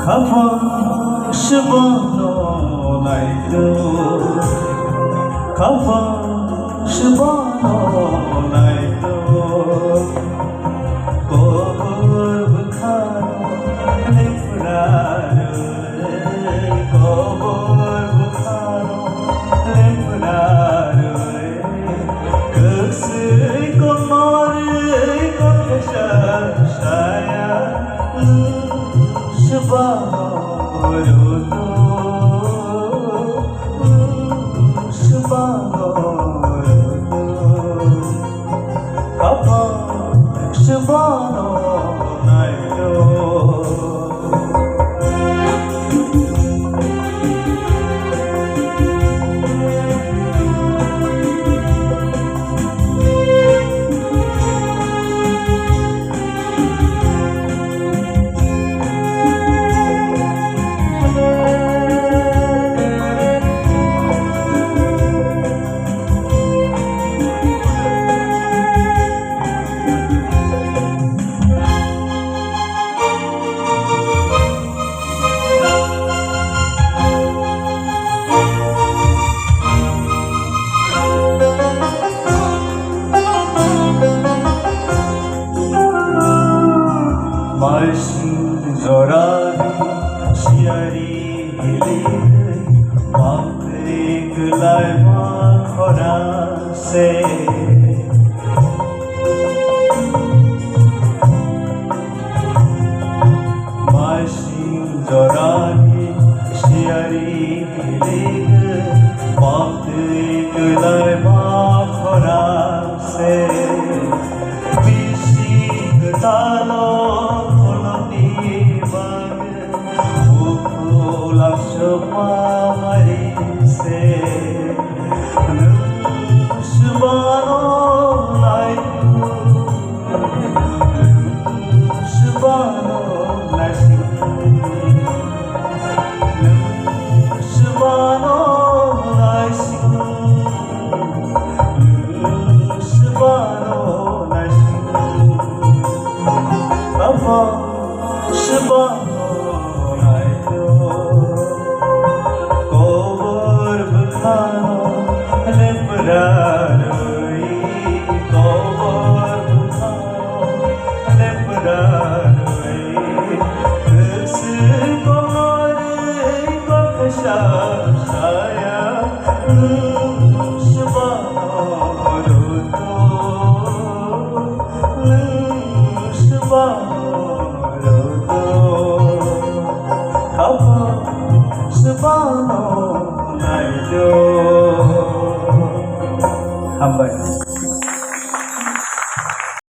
가방시바노 나이도 가방시바노 나이도 고불북하노 렘프라르 고불북하노 렘프라르 극스의 꽃머리 꽃해샤샤야 시바노 Zorabi shiari hili Mantrik laima khora se Mashi zorabi shiari hili Mantrik laima khora se Bishik talo Marise Shubano Naitu Shubano Naitu Shubano Naitu Shubano Naitu Papa Shubano Hamba